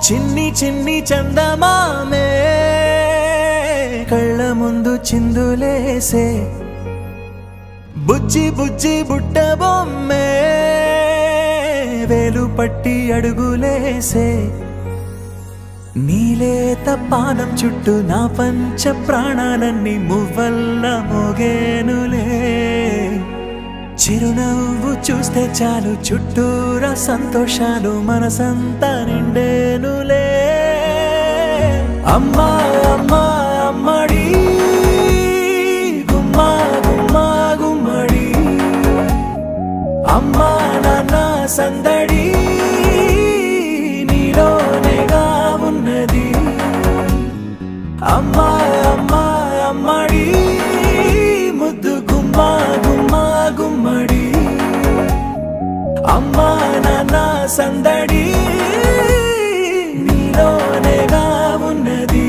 చిన్ని చిన్ని చందమామే కళ్ళ ముందు చిందులేసే బుజ్జి బుజ్జి బుట్ట బొమ్మే వేలు పట్టి అడుగులేసే నీలేత పానం చుట్టూ నా పంచ ప్రాణాలన్నీ మువ్వల్ల మోగేనులే చిరునవ్వు చూస్తే చాలు చుట్టూరా సంతోషాలు మనసంతా నిండేనులే అమ్మా అమ్మా అమ్మడి గుమ్మా గుమ్మా గుమ్మడి అమ్మా నాన్న సందడి నీలోనేగా ఉన్నది అమ్మా అమ్మా అమ్మడి ముద్దు గుమ్మా గుమ్మా గుమ్మడి అమ్మా నాన్న సందడి నీలోనేగా ఉన్నది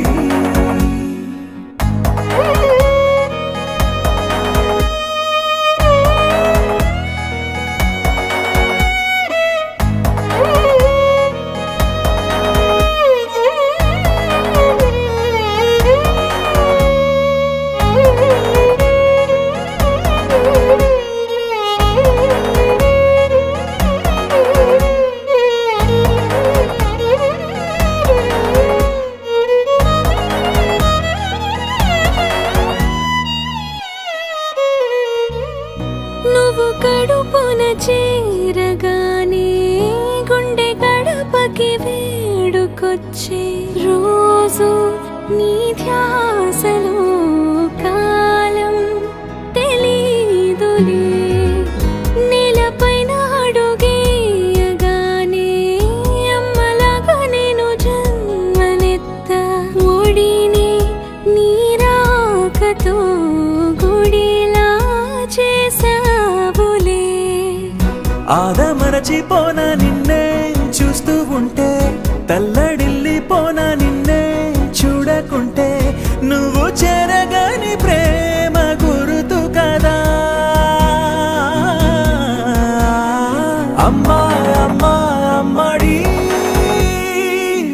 కడుపున చేరగానే గుండె గడపకి వేడుకొచ్చే రోజు నీ ధ్యాసలో కాలం తెలీదులే నేలపైన అడుగేయగానే అమ్మలాగా నేను జన్మనెత్త ఒడిని నీ రాకతో గుడిలా చేసా ఆదమరచిపోనా నిన్నే చూస్తూ ఉంటే తల్లడిల్లిపోనా నిన్నే చూడకుంటే నువ్వు చెరగని ప్రేమ గురుతు కదా అమ్మా అమ్మా అమ్మడి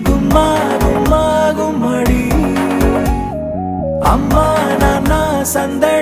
గుమ్మా గుమ్మా గుమ్మడి అమ్మా నాన్న సందడి